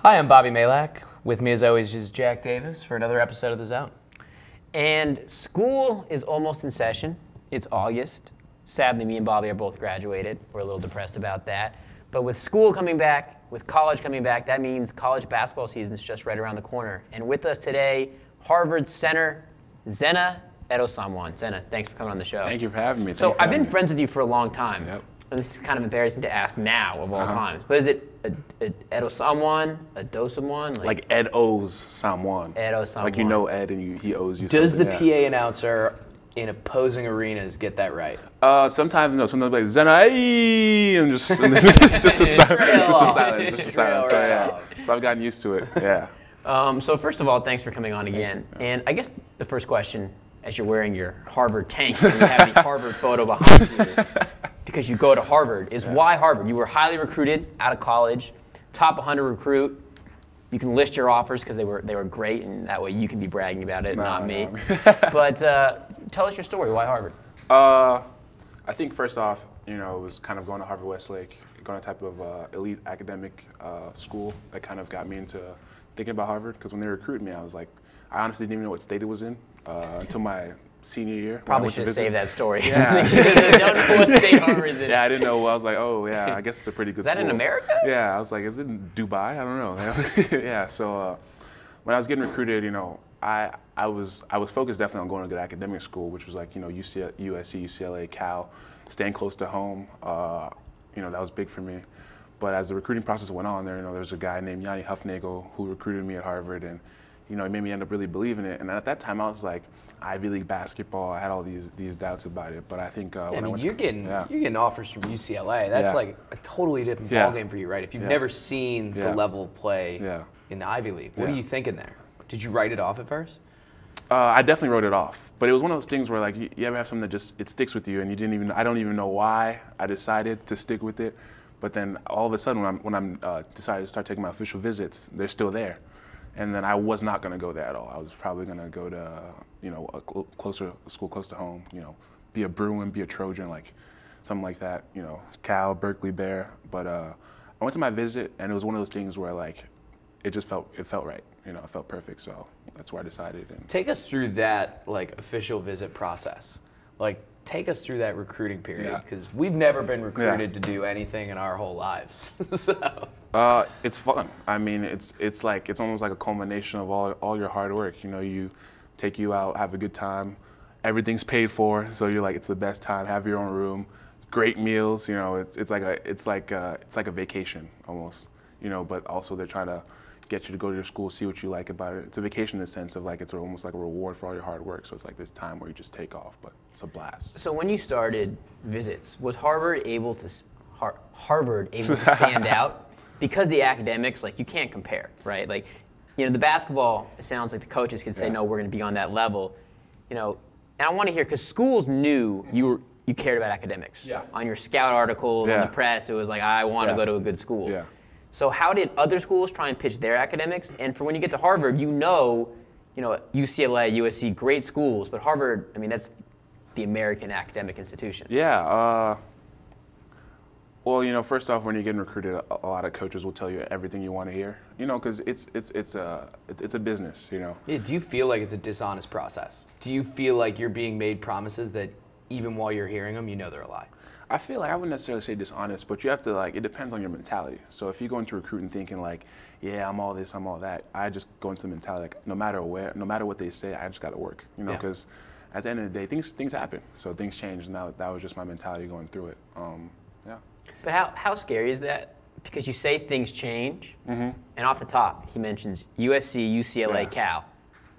Hi, I'm Bobby Malak. With me, as always, is Jack Davis for another episode of The Zone. And school is almost in session. It's August. Sadly, me and Bobby are both graduated. We're a little depressed about that. But with school coming back, with college coming back, that means college basketball season is just right around the corner. And with us today, Harvard center Zena Edosomwan. Zena, thanks for coming on the show. Thank you for having me. So I've been friends with you for a long time. Yep. And this is kind of embarrassing to ask now of all times. But is it Edosomwan, Edosomwan? Like Ed owes someone. Edosomwan. Like you know Ed and he owes you Does something. the PA announcer in opposing arenas get that right? Sometimes no. Sometimes like Zena, hey, and just a silence. Just a silence. So yeah. So I've gotten used to it. Yeah. So first of all, thanks for coming on again. And I guess the first question, as you're wearing your Harvard tank and you have the Harvard photo behind you, because you go to Harvard, is why Harvard? You were highly recruited out of college, top 100 recruit. You can list your offers because they were great, and that way you can be bragging about it, not me. But tell us your story. Why Harvard? I think first off, it was kind of going to Harvard Westlake, going to type of elite academic school that kind of got me into thinking about Harvard. Because when they recruited me, I was like, I honestly didn't even know what state it was in until my senior year. Probably should have saved that story. Yeah. Don't know what state Harvard is in. Yeah, I didn't know. I was like, oh yeah, I guess it's a pretty good Is that school. in America? Yeah, I was like, is it in Dubai? I don't know. Yeah, so when I was getting recruited, I was focused definitely on going to a good academic school, which was like, USC, UCLA, Cal, staying close to home. That was big for me. But as the recruiting process went on there, there's a guy named Yanni Huffnagel who recruited me at Harvard, and it made me end up really believing it. And at that time, I was like, Ivy League basketball. I had all these doubts about it. But I think when I went you're getting offers from UCLA. That's like a totally different ballgame for you, right? If you've never seen the level of play in the Ivy League, what are you thinking there? Did you write it off at first? I definitely wrote it off. But it was one of those things where like you ever have something that it sticks with you, and I don't even know why I decided to stick with it. But then all of a sudden, when I'm decided to start taking my official visits, they're still there. And then I was not going to go there at all. I was probably going to go to, a school close to home, be a Bruin, be a Trojan, like something like that, Cal, Berkeley, Bear. But I went to my visit, and it was one of those things where like it felt right. It felt perfect. So that's where I decided. And take us through that like official visit process. Like take us through that recruiting period, because we've never been recruited to do anything in our whole lives. So. It's fun. I mean, it's almost like a culmination of all your hard work. You take you out, have a good time. Everything's paid for, so you're like, it's the best time. Have your own room, great meals. It's like a vacation almost. But also they're trying to get you to go to your school, see what you like about it. It's a vacation in the sense of like it's almost like a reward for all your hard work. So it's like this time where you just take off, but it's a blast. So when you started visits, was Harvard able to stand out? Because the academics, like you can't compare, right? Like, the basketball, it sounds like the coaches could say, no, we're going to be on that level, and I want to hear, because schools knew you cared about academics. Yeah. On your scout articles, on the press, it was like, I want to go to a good school. Yeah. So how did other schools try and pitch their academics? And for when you get to Harvard, UCLA, USC, great schools, but Harvard, I mean, that's the American academic institution. Yeah. Well, first off, when you're getting recruited, a lot of coaches will tell you everything you want to hear. Because it's a business. Yeah. Do you feel like it's a dishonest process? Do you feel like you're being made promises that even while you're hearing them, they're a lie? I feel like I wouldn't necessarily say dishonest, but you have to it depends on your mentality. So if you go into recruiting thinking like, yeah, I'm all this, I'm all that, I just go into the mentality like, no matter what they say, I just got to work. Because at the end of the day, things happen. So things change, and that was just my mentality going through it. Yeah. But how scary is that? Because you say things change, and off the top, he mentions USC, UCLA, Cal.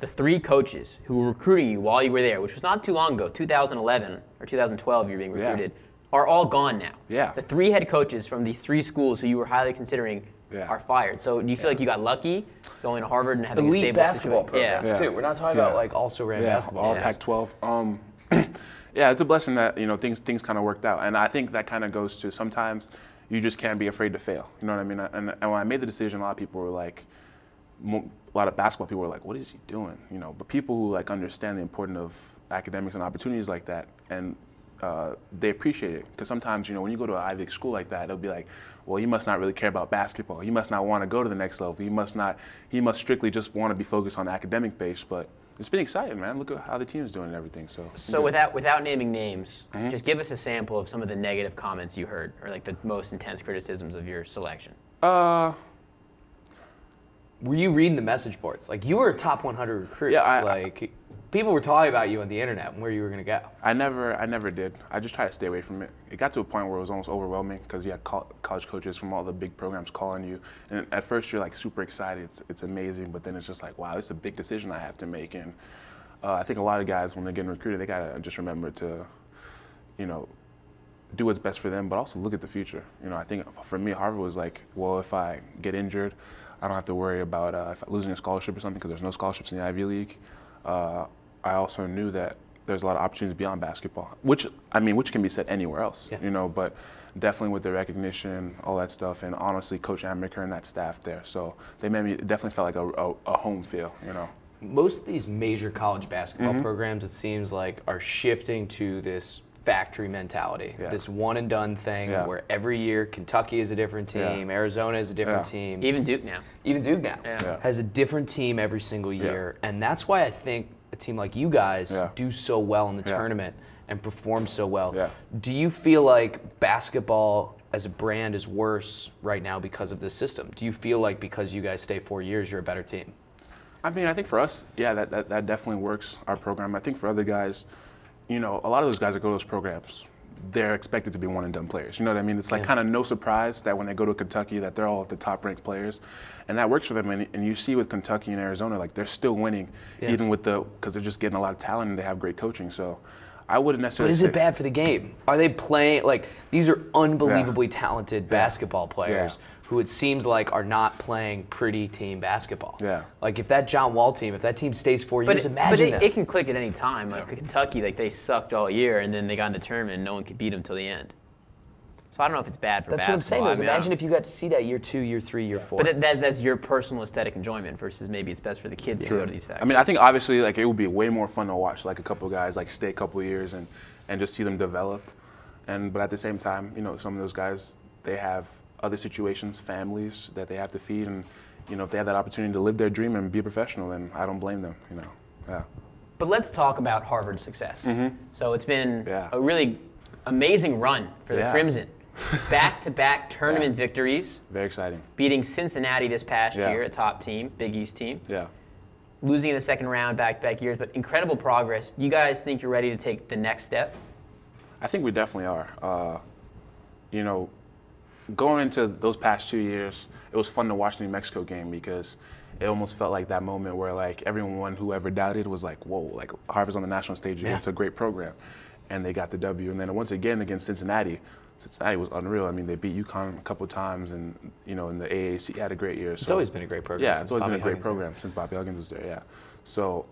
The three coaches who were recruiting you while you were there, which was not too long ago, 2011 or 2012, you were being recruited, are all gone now. Yeah. The three head coaches from these three schools who you were highly considering are fired. So do you feel like you got lucky going to Harvard and having a stable basketball programs too? We're not talking about like also ran basketball. All Pac-12. Yeah, it's a blessing that things kind of worked out, and I think that kind of goes to sometimes you just can't be afraid to fail. You know what I mean? And when I made the decision, a lot of people were like, a lot of basketball people were like, "What is he doing?" But people who like understand the importance of academics and opportunities like that, and they appreciate it. Because sometimes, when you go to an Ivy League school like that, it'll be like, well, he must not really care about basketball. He must not want to go to the next level. He must strictly just want to be focused on academic base. But it's been exciting, man. Look at how the team's doing and everything. So without naming names, just give us a sample of some of the negative comments you heard, or like the most intense criticisms of your selection. Were you reading the message boards? Like, you were a top 100 recruit. Yeah, people were talking about you on the internet and where you were going to go. I never did. I just tried to stay away from it. It got to a point where it was almost overwhelming because you had college coaches from all the big programs calling you. And at first you're like super excited. It's amazing. But then it's just like, wow, this is a big decision I have to make. And I think a lot of guys, when they're getting recruited, they got to just remember to, do what's best for them, but also look at the future. I think for me, Harvard was like, well, if I get injured, I don't have to worry about losing a scholarship or something because there's no scholarships in the Ivy League. I also knew that there's a lot of opportunities beyond basketball, which can be said anywhere else, but definitely with the recognition, all that stuff, and honestly, Coach Amaker and that staff there. So they made me, it definitely felt like a home feel, Most of these major college basketball programs, it seems like, are shifting to this factory mentality, this one and done thing where every year Kentucky is a different team, Arizona is a different team. Even Duke now has a different team every single year. And that's why I think a team like you guys do so well in the tournament and perform so well. Do you feel like basketball as a brand is worse right now because of this system? Do you feel like because you guys stay 4 years, you're a better team? I think for us, that definitely works, our program. I think for other guys, a lot of those guys that go to those programs, they're expected to be one and done players. You know what I mean? It's like kind of no surprise that when they go to Kentucky that they're all the top ranked players. And that works for them. And you see with Kentucky and Arizona, like they're still winning, even with because they're just getting a lot of talent and they have great coaching. So I wouldn't necessarily But is it bad for the game? Are they playing, these are unbelievably talented basketball players who it seems like are not playing pretty team basketball. Like if that John Wall team, if that team stays 4 years, imagine that. It can click at any time. Like Kentucky, they sucked all year and then they got in the tournament and no one could beat them till the end. So I don't know if it's bad for basketball. That's what I'm saying. Imagine if you got to see that year 2, year 3, year 4. But that's your personal aesthetic enjoyment versus maybe it's best for the kids to go to these factories. I think obviously it would be way more fun to watch a couple of guys stay a couple of years and just see them develop. But at the same time, some of those guys, they have other situations, families that they have to feed, and if they have that opportunity to live their dream and be a professional, then I don't blame them. But let's talk about Harvard's success. So it's been a really amazing run for the Crimson. Back-to-back tournament victories. Very exciting. Beating Cincinnati this past year, a top team, Big East team. Losing in the second round, back-to-back years, but incredible progress. You guys think you're ready to take the next step? I think we definitely are. Going into those past 2 years, it was fun to watch the New Mexico game because it almost felt like that moment where everyone who ever doubted was like, whoa, Harvard's on the national stage against a great program. And they got the W. And then once again against Cincinnati was unreal. They beat UConn a couple of times and, in the AAC had a great year. It's always been a great program. Yeah, it's always been a great program since Bobby Huggins was there, So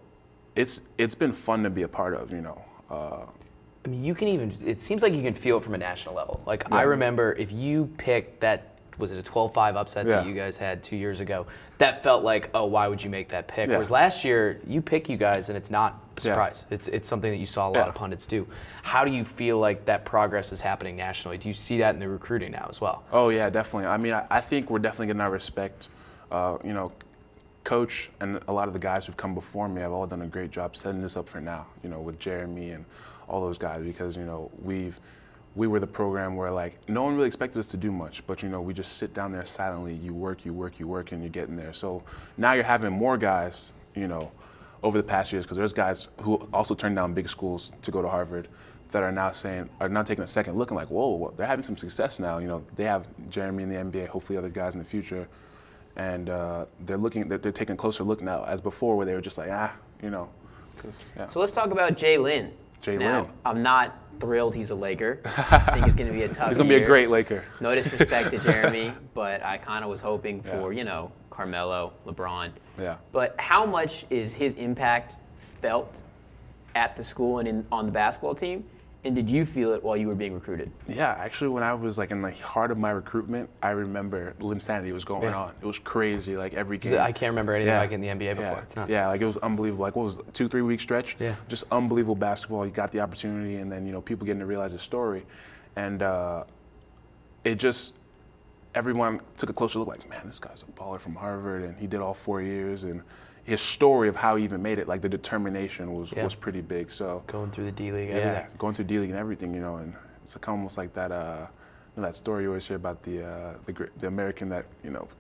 it's been fun to be a part of, it seems like you can feel it from a national level. I remember if you picked that, was it a 12-5 upset that you guys had 2 years ago, that felt like, oh, why would you make that pick? Whereas last year, you pick you guys and it's not a surprise. It's something that you saw a lot of pundits do. How do you feel like that progress is happening nationally? Do you see that in the recruiting now as well? Oh, yeah, definitely. I think we're definitely getting our respect. Coach and a lot of the guys who've come before me have all done a great job setting this up for now, with Jeremy and all those guys, because we were the program where no one really expected us to do much, but we just sit down there silently, you work, and you're getting there. So now you're having more guys, over the past years, because there's guys who also turned down big schools to go to Harvard that are now taking a second look and whoa, they're having some success now. They have Jeremy in the NBA, hopefully other guys in the future, and they're taking a closer look now, as before where they were just So let's talk about Jay Lynn. Now, I'm not thrilled he's a Laker. I think he's going to be a tough He's going to be a great Laker. No disrespect to Jeremy, but I kind of was hoping for, Carmelo, LeBron. But how much is his impact felt at the school and on the basketball team? And did you feel it while you were being recruited? Yeah, actually, when I was like in the heart of my recruitment, I remember insanity was going on. It was crazy, like every game. I can't remember anything like in the NBA before. It's nuts. Yeah, like it was unbelievable. Like what was it, 2-3 week stretch? Yeah. Just unbelievable basketball. You got the opportunity, and then people getting to realize the story, and it just everyone took a closer look. Like, man, this guy's a baller from Harvard, and he did all 4 years, and his story of how he even made it, like the determination was pretty big. So going through the D League, going through D League and everything, and it's almost like that that story you always hear about the American that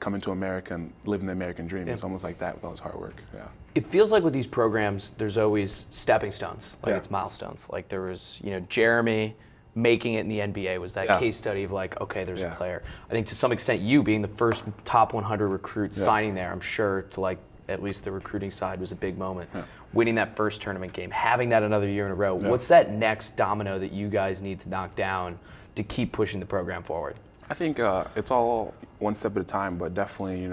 coming to America and living the American dream. It's almost like that with all his hard work. Yeah. It feels like with these programs, there's always stepping stones, like it's milestones. Like there was, Jeremy making it in the NBA was that case study of like, okay, there's a player. I think to some extent, you being the first top 100 recruit signing there, I'm sure to like. At least the recruiting side was a big moment. Yeah. Winning that first tournament game, having that another year in a row. Yeah. What's that next domino that you guys need to knock down to keep pushing the program forward? I think it's all one step at a time, but definitely,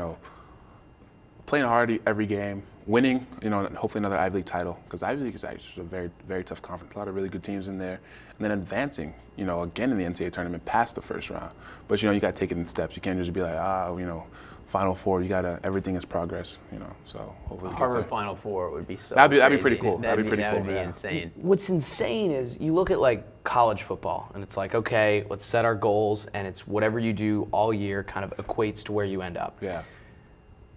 playing hard every game, winning, and hopefully another Ivy League title, because Ivy League is actually a very, very tough conference. A lot of really good teams in there, and then advancing, again in the NCAA tournament past the first round. But you got to take it in steps. You can't just be like, Final Four, everything is progress, so hopefully we Harvard Final Four would be so That'd be pretty cool. That'd be pretty cool. That would be insane. What's insane is you look at like college football and it's like, okay, let's set our goals and it's whatever you do all year kind of equates to where you end up. Yeah.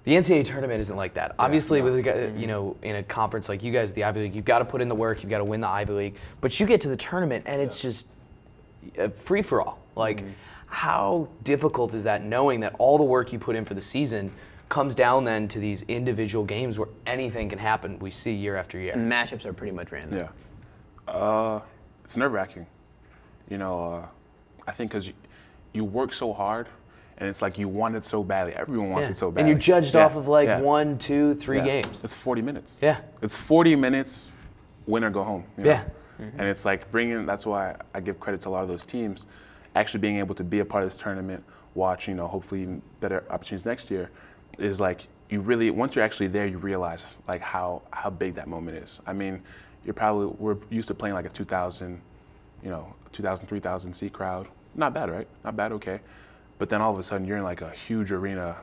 The NCAA tournament isn't like that. Obviously, with in a conference like you guys, the Ivy League, you've got to put in the work, you've got to win the Ivy League, but you get to the tournament and it's just free for all. Like, how difficult is that knowing that all the work you put in for the season comes down then to these individual games where anything can happen we see year after year? And matchups are pretty much random. Yeah. It's nerve-wracking. I think because you work so hard and it's like you want it so badly. Everyone wants it so badly. And you're judged off of like 1, 2, 3 games. It's 40 minutes. Yeah. It's 40 minutes, win or go home. Yeah. And it's like that's why I give credit to a lot of those teams actually being able to be a part of this tournament, watch, hopefully even better opportunities next year, is like you really, once you're actually there, you realize like how big that moment is. I mean, we're used to playing like a 2,000, 3,000 seat crowd. Not bad, right? Not bad, okay. But then all of a sudden you're in like a huge arena,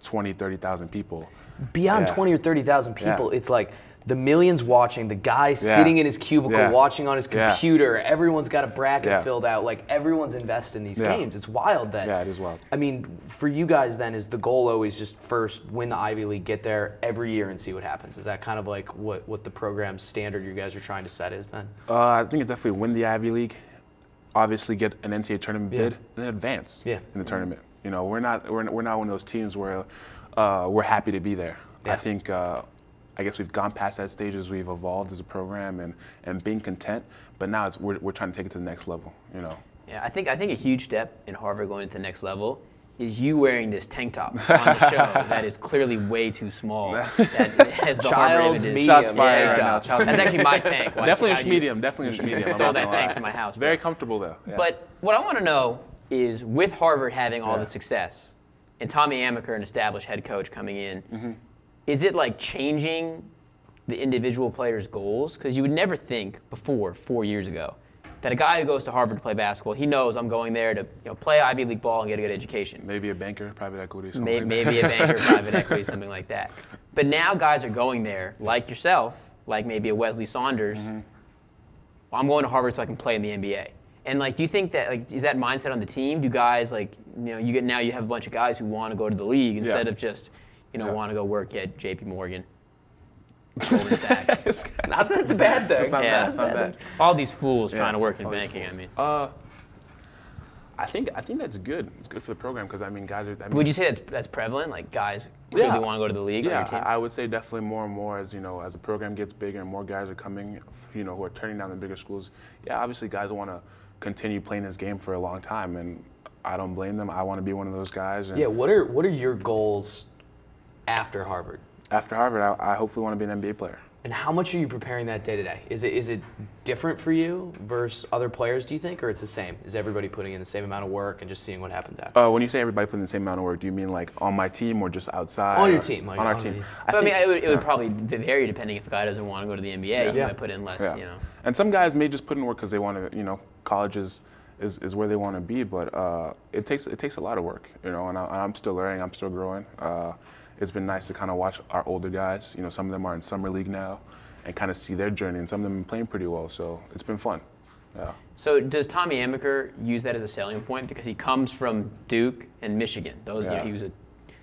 20, 30,000 people. Beyond 20 or 30,000 people, it's like the millions watching, the guy sitting in his cubicle watching on his computer. Everyone's got a bracket filled out. Like everyone's invested in these games. It's wild that. Yeah, it is wild. I mean, for you guys then, is the goal always just first win the Ivy League, get there every year and see what happens? Is that kind of like what the program standard you guys are trying to set is then? I think it's definitely win the Ivy League, obviously get an NCAA tournament bid, and then advance in the tournament. We're not one of those teams where we're happy to be there. I think. I guess we've gone past that stage as we've evolved as a program and being content, but now we're trying to take it to the next level, Yeah, I think a huge step in Harvard going to the next level is you wearing this tank top on the show that is clearly way too small. That has the Child's Harvard medium Shots fired tank right top. That's actually my tank. Definitely a medium. Definitely a medium. I stole that tank from my house. Very comfortable though. Yeah. But what I want to know is, with Harvard having all the success, and Tommy Amaker, an established head coach, coming in, is it like changing the individual players' goals? Because you would never think before, 4 years ago, that a guy who goes to Harvard to play basketball, he knows I'm going there to play Ivy League ball and get a good education. Maybe a banker, private equity, something maybe a banker, private equity, something like that. But now guys are going there, like yourself, like maybe a Wesley Saunders. Well, I'm going to Harvard so I can play in the NBA. And do you think that is that mindset on the team? Do guys you have a bunch of guys who want to go to the league instead of just want to go work at JP Morgan? Goldman Sachs. Not that it's a bad thing. It's not bad. It's not bad. All these fools trying to work in banking. I mean, I think that's good. It's good for the program because guys are. Would you say that's prevalent? Like guys clearly want to go to the league. Yeah, on your team? I would say definitely more and more as as the program gets bigger and more guys are coming, who are turning down the bigger schools. Yeah, obviously guys want to continue playing this game for a long time, and I don't blame them. I want to be one of those guys. And what are your goals after Harvard? After Harvard, I hopefully want to be an NBA player. And how much are you preparing that day to day? Is it different for you versus other players, do you think, or it's the same? Is everybody putting in the same amount of work and just seeing what happens after? When you say everybody putting in the same amount of work, do you mean like on my team or just outside? On your team. Like on our team. I mean, it would probably vary depending if a guy doesn't want to go to the NBA. He might put in less, you know. And some guys may just put in work because they want to, you know, college is where they want to be, but it takes a lot of work, you know, and I'm still learning, I'm still growing. It's been nice to kind of watch our older guys, you know, some of them are in summer league now, and kind of see their journey, and some of them have been playing pretty well, so it's been fun. Yeah. So does Tommy Amaker use that as a selling point because he comes from Duke and Michigan? Those, you know, he was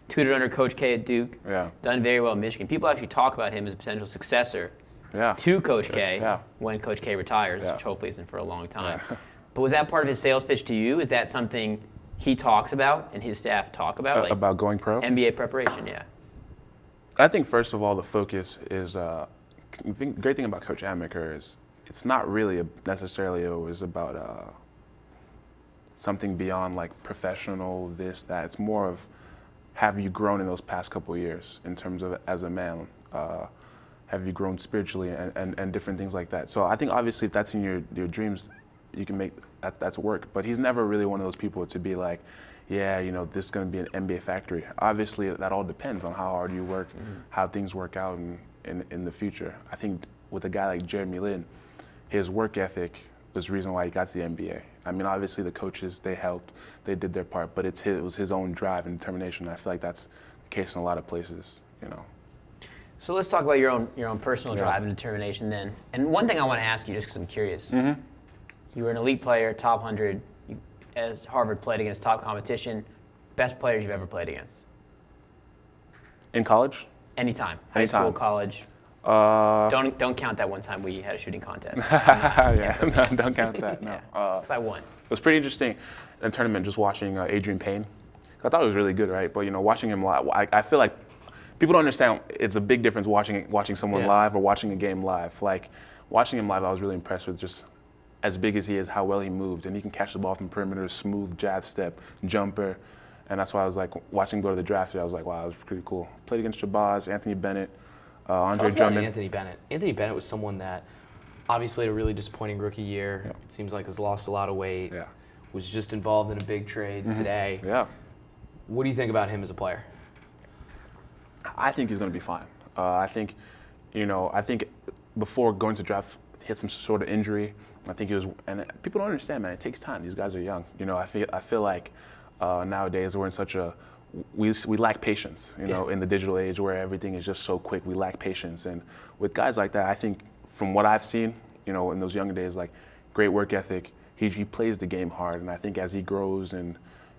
tutored under Coach K at Duke, done very well in Michigan. People actually talk about him as a potential successor to Coach K when Coach K retires, which hopefully isn't for a long time. But was that part of his sales pitch to you? Is that something he talks about and his staff talk about? Like about going pro? NBA preparation, I think first of all, the focus is, the great thing about Coach Amaker is it's not really necessarily always about something beyond like professional, this, that. It's more of have you grown in those past couple of years in terms of as a man? Have you grown spiritually and different things like that? So I think obviously if that's in your dreams, you can make that's work. But he's never really one of those people to be like, yeah, you know, this is going to be an NBA factory. Obviously, that all depends on how hard you work, how things work out in the future. I think with a guy like Jeremy Lin, his work ethic was the reason why he got to the NBA. I mean, obviously the coaches, they helped, they did their part, but it was his own drive and determination. I feel like that's the case in a lot of places, you know. So let's talk about your own personal drive and determination then. And one thing I want to ask you, just because I'm curious. You were an elite player, top 100, as Harvard played against top competition. Best players you've ever played against? In college? Anytime. High school, college. Don't count that one time we had a shooting contest. No, don't count that, no. Because I won. It was pretty interesting in a tournament just watching Adrian Payne. I thought he was really good, right? But, you know, watching him live, I feel like people don't understand it's a big difference watching someone live or watching a game live. Like, watching him live, I was really impressed with just as big as he is, how well he moved. And he can catch the ball from perimeter, smooth jab step, jumper. And that's why I was like, watching him go to the draft, I was like, wow, that was pretty cool. Played against Shabazz, Anthony Bennett, Andre Drummond. Anthony Bennett. Anthony Bennett was someone that obviously had a really disappointing rookie year. It seems like has lost a lot of weight. Was just involved in a big trade today. What do you think about him as a player? I think he's going to be fine. I think before going to draft, he had some sort of injury. I think he was, and people don't understand, man. It takes time. These guys are young. You know, I feel like nowadays we're in such a we lack patience. You know, in the digital age where everything is just so quick, we lack patience. And with guys like that, I think from what I've seen, you know, in those younger days, like great work ethic. He plays the game hard, and I think as he grows and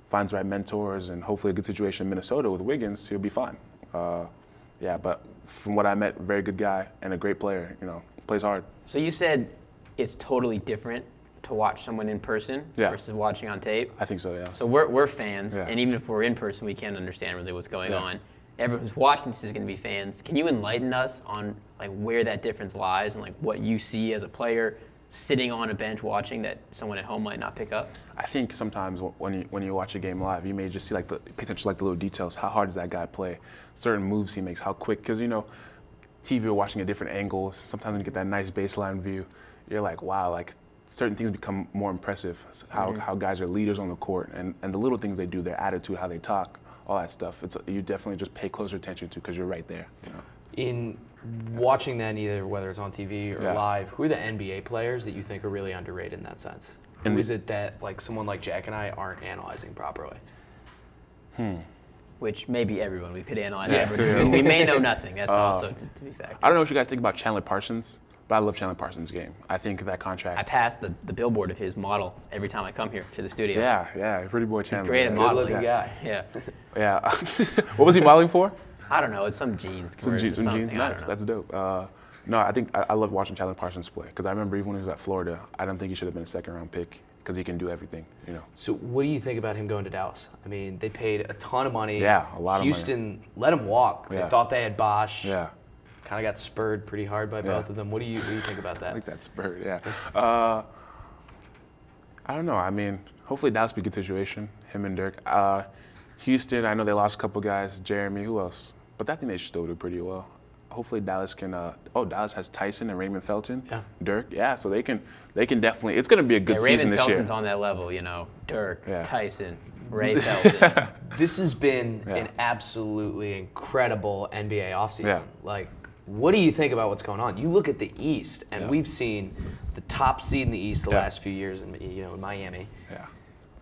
finds the right mentors and hopefully a good situation in Minnesota with Wiggins, he'll be fine. But from what I met, very good guy and a great player. You know, plays hard. So you said it's totally different to watch someone in person versus watching on tape? I think so, yeah. So we're fans, and even if we're in person, we can't understand really what's going on. Everyone who's watching this is going to be fans. Can you enlighten us on like where that difference lies and like what you see as a player sitting on a bench watching that someone at home might not pick up? I think sometimes when you watch a game live, you may just see pay attention to like the little details. How hard does that guy play? Certain moves he makes, how quick? Because you know, TV we're watching at different angles. Sometimes when you get that nice baseline view, you're like, wow, like certain things become more impressive. How guys are leaders on the court and the little things they do, their attitude, how they talk, all that stuff. You definitely just pay closer attention to because you're right there. You know? In watching that, either whether it's on TV or live, who are the NBA players that you think are really underrated in that sense? Who is it that like someone like Jack and I aren't analyzing properly? Which maybe everyone. We could analyze everyone. We may know nothing. That's also to be fact. I don't know what you guys think about Chandler Parsons, but I love Chandler Parsons' game. I think that contract. I pass the billboard of his model every time I come here to the studio. Yeah, pretty boy Chandler. He's great at modeling. Good-looking guy. Yeah. What was he modeling for? I don't know. It's some jeans. Some jeans. Nice. That's dope. No, I think I love watching Chandler Parsons play because I remember even when he was at Florida, I don't think he should have been a second-round pick because he can do everything. You know. So what do you think about him going to Dallas? I mean, they paid a ton of money. Yeah, a lot of money. Houston let him walk. They thought they had Bosch. Yeah. Kind of got spurred pretty hard by both of them. What do you think about that? I like that spurred. Yeah. I don't know. I mean, hopefully Dallas will be a good situation. Him and Dirk. Houston, I know they lost a couple guys. Jeremy, who else? But I think they should still do pretty well. hopefully Dallas can. Dallas has Tyson and Raymond Felton. Yeah. Dirk. Yeah, so they can definitely. It's going to be a good season this year. Raymond Felton's on that level, you know. Dirk, Tyson, Ray Felton. This has been an absolutely incredible NBA offseason. Yeah. Like, what do you think about what's going on? You look at the East, and we've seen the top seed in the East the last few years, in Miami. Yeah.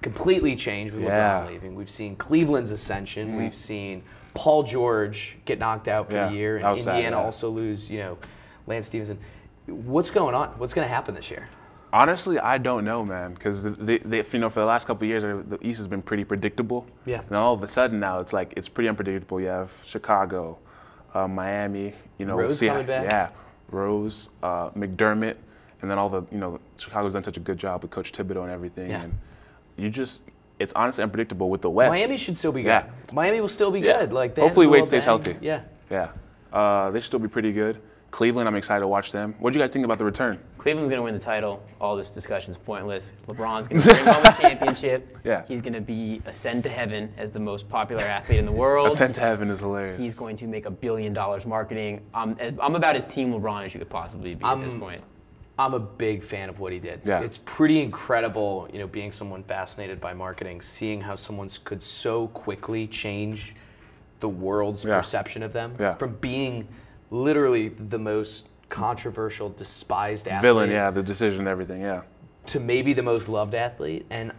Completely changed with LeBron leaving. We've seen Cleveland's ascension. We've seen Paul George get knocked out for the year, and Indiana also lose, Lance Stevenson. What's going on? What's going to happen this year? Honestly, I don't know, man, because for the last couple of years, the East has been pretty predictable. Yeah. And all of a sudden now, it's pretty unpredictable. You have Chicago, Miami, Rose coming back. Yeah, Rose, McDermott, and then all the Chicago's done such a good job with Coach Thibodeau and everything. Yeah. And it's honestly unpredictable with the West. Miami should still be good. Yeah. Miami will still be good. Like hopefully Wade stays healthy. Yeah. Yeah. They should still be pretty good. Cleveland, I'm excited to watch them. What do you guys think about the return? Cleveland's going to win the title. All this discussion's pointless. LeBron's going to bring home a championship. Yeah. He's going to ascend to heaven as the most popular athlete in the world. Ascend to heaven is hilarious. He's going to make $1 billion marketing. I'm about as team LeBron as you could possibly be at this point. I'm a big fan of what he did. Yeah. It's pretty incredible, being someone fascinated by marketing, seeing how someone could so quickly change the world's perception of them from being literally the most controversial, despised athlete. Villain, the decision, everything, to maybe the most loved athlete. And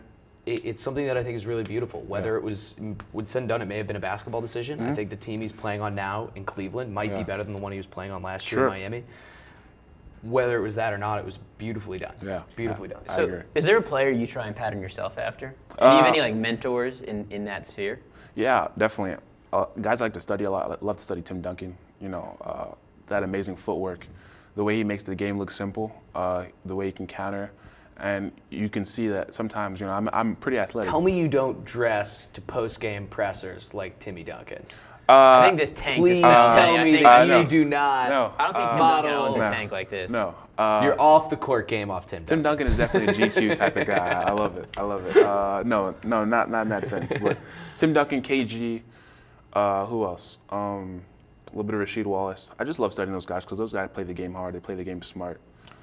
it's something that I think is really beautiful. Whether it was, when said and done, it may have been a basketball decision. I think the team he's playing on now in Cleveland might be better than the one he was playing on last year in Miami. Whether it was that or not, it was beautifully done. Yeah. Beautifully done. I agree. Is there a player you try and pattern yourself after? Do you have any mentors in that sphere? Yeah, definitely. Guys I like to study a lot. I love to study Tim Duncan. That amazing footwork, the way he makes the game look simple, the way he can counter, and you can see that sometimes. I'm pretty athletic. Tell me you don't dress to post-game pressers like Timmy Duncan. I think this tank. Please tell me that you do not. No. I don't think Tim Duncan owns a tank like this. No. You're off the court game off Tim Duncan. Tim Duncan is definitely a GQ type of guy. I love it. No, not in that sense. But Tim Duncan, KG, who else? A little bit of Rasheed, Wallace. I just love studying those guys because those guys play the game hard. They play the game smart.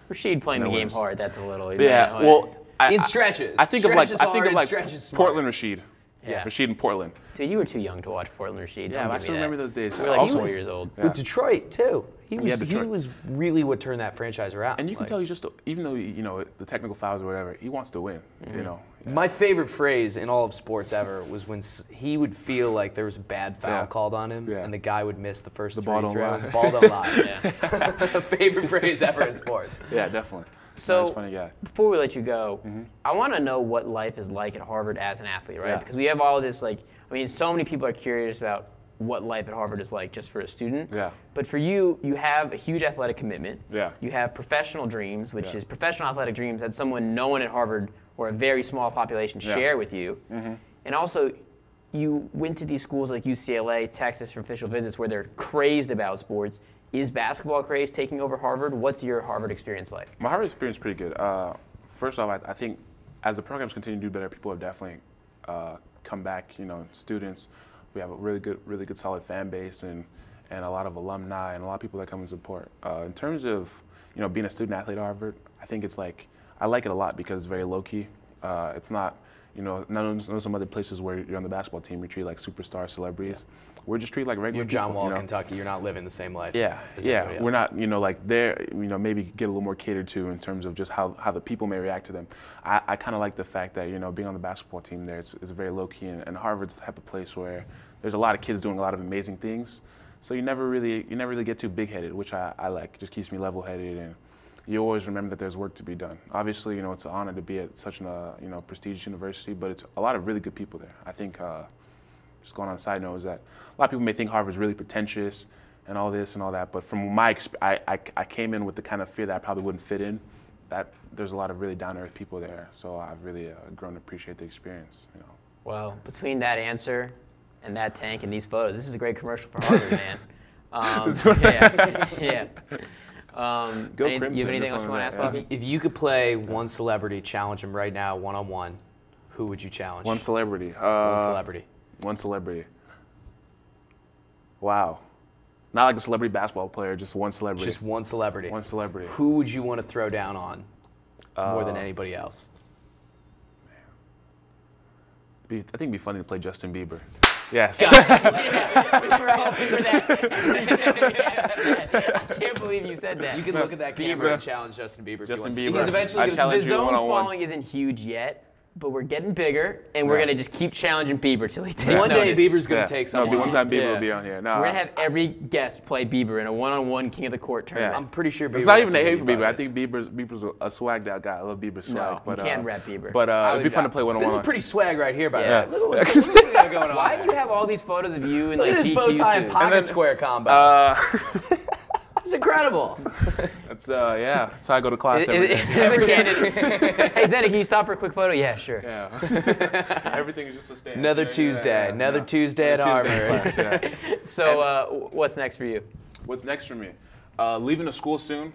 Rasheed playing the game hard. That's a little. Yeah. Well, in stretches. I think of like stretches Portland Rasheed. Yeah. Rasheed in Portland. Dude, you were too young to watch Portland Rasheed. Yeah, I still remember those days. You were like 4 years old. With Detroit too. He Detroit. was really what turned that franchise around. And you can tell he's just, even though the technical fouls or whatever, he wants to win. My favorite phrase in all of sports ever was when he would feel like there was a bad foul called on him, and the guy would miss the first three throws. The ball don't lie. Favorite phrase ever in sports. Yeah, definitely. So, nice, funny guy. Before we let you go, I want to know what life is like at Harvard as an athlete, right? Yeah. Because we have all of this, so many people are curious about what life at Harvard is like just for a student. Yeah. But for you, you have a huge athletic commitment. Yeah. You have professional dreams, which is professional athletic dreams that someone no one at Harvard or a very small population share with you. And also, you went to these schools like UCLA, Texas for official visits where they're crazed about sports. Is basketball craze taking over Harvard? What's your Harvard experience like? My Harvard experience is pretty good. First off, I think as the programs continue to do better, people have definitely come back. Students, we have a really good solid fan base and a lot of alumni and a lot of people that come and support. In terms of being a student athlete at Harvard, I think it's I like it a lot because it's very low key. It's not some other places where you're on the basketball team, you're treated like superstar celebrities. We're just treated like regular You're John people, Wall, Kentucky. You're not living the same life. Yeah. We're not, there, maybe get a little more catered to in terms of just how the people may react to them. I kind of like the fact that, being on the basketball team there is very low key, and Harvard's the type of place where there's a lot of kids doing a lot of amazing things. So you never really get too big-headed, which I like. It just keeps me level-headed, and you always remember that there's work to be done. Obviously, it's an honor to be at such an prestigious university, but it's a lot of really good people there. I think, just going on a side note, is that a lot of people may think Harvard's really pretentious and all this and all that, but from my experience, I came in with the kind of fear that I probably wouldn't fit in. That there's a lot of really down-to-earth people there, so I've really grown to appreciate the experience. Well, between that answer and that tank and these photos, this is a great commercial for Harvard, man. Yeah. Go you have Crimson anything or else you want to ask, Bobby? If you could play one celebrity, challenge him right now, one-on-one, who would you challenge? One celebrity. One celebrity. One celebrity. Wow. Not like a celebrity basketball player, just one celebrity. Just one celebrity. One celebrity. Who would you want to throw down on more than anybody else? I think it'd be funny to play Justin Bieber. Yes. We were hoping for that. I can't believe you said that. You can look at that camera and challenge Justin Bieber. Justin if Bieber. You want. He's eventually going to challenge The you zone's one-on-one. following isn't huge yet, but we're getting bigger, and we're gonna just keep challenging Bieber till he takes One day notice. Bieber's going to take someone. No, one time Bieber Yeah. will be on here. No, We're gonna have every guest play Bieber in a one-on-one King of the Court tournament. I'm pretty sure Bieber. it's not even will a have hate to for give Bieber. you I think buckets. Bieber's a swagged out guy. I love Bieber's swag. No, but you can't rap Bieber. But it'd be fun to play one on This one. is pretty swag right here, by Yeah. the way. Look at what's going on. Why do you have all these photos of you in like This GQ bow tie and suits? pocket square combo. It's incredible. That's that's how I go to class Is every day. the candidate? Hey Zena, can you stop for a quick photo? Yeah, sure. Yeah. Everything is just a stand. Another Tuesday. Another Tuesday at Harvard. Class, yeah. So what's next for you? What's next for me? Leaving the school soon.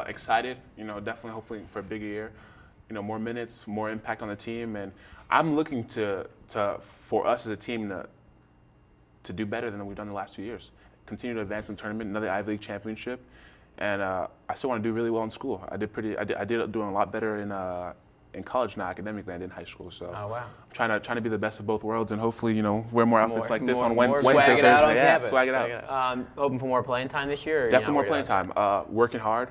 Excited. Definitely, hopefully for a bigger year. More minutes, more impact on the team, and I'm looking for us as a team to do better than we've done the last 2 years. Continue to advance in the tournament, another Ivy League championship, and I still want to do really well in school. I did doing a lot better in college now academically than I did in high school. So Oh wow. I'm trying to be the best of both worlds and hopefully wear more outfits like this more- on more Wednesday, swag Thursday. it out on Yeah, campus. swag it out. Hoping for more playing time this year? Or Definitely more you're playing not worried time. Working hard.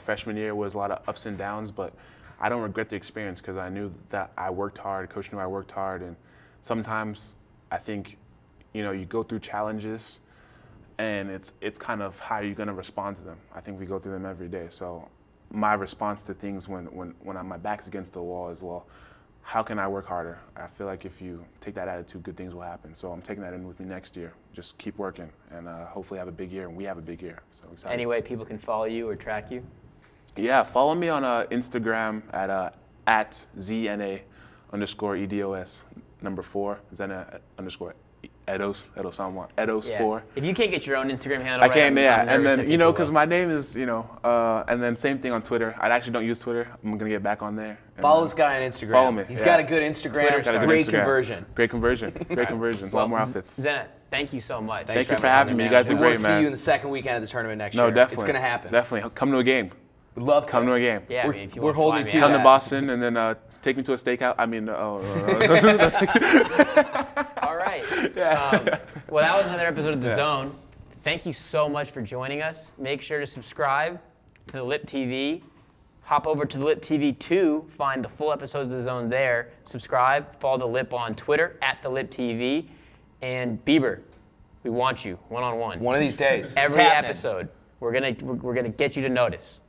Freshman year was a lot of ups and downs, but I don't regret the experience because I knew that I worked hard. Coach knew I worked hard, and sometimes I think, you go through challenges, and it's kind of how you're gonna respond to them. I think we go through them every day. So my response to things when my back's against the wall is, well, how can I work harder? I feel like if you take that attitude, good things will happen. So I'm taking that in with me next year. Just keep working and hopefully have a big year, and we have a big year. So excited. Any way people can follow you or track you? Yeah, follow me on Instagram at Zena_EDOS #4, Zena Edosomwan, Edos4. If you can't get your own Instagram handle, I right, can't, I'm and nervous then that people because will. my name is, and then same thing on Twitter. I actually don't use Twitter. I'm gonna get back on there. And Follow this guy on Instagram. Follow me, He's yeah. got a good Instagram. Got a good Great Instagram. conversion. Great conversion. Great conversion. A lot more outfits. Zena, thank you so much. Thank you us for on having there, me. You man. guys are We great, want to see man. you in the second weekend of the tournament next No, year. definitely. It's going to happen. Definitely. Come to a game. We'd love to. Come to a game. Yeah, We're- if you we're want to holding fly to me Come out. to Boston and then take me to a steakhouse. All right. Well, that was another episode of The Zone. Thank you so much for joining us. Make sure to subscribe to the Lip TV. Hop over to the Lip TV 2. Find the full episodes of The Zone there. Subscribe. Follow the Lip on Twitter at the Lip TV. And Bieber, we want you one-on-one. One of these days. Every It's happening. episode, we're gonna get you to notice.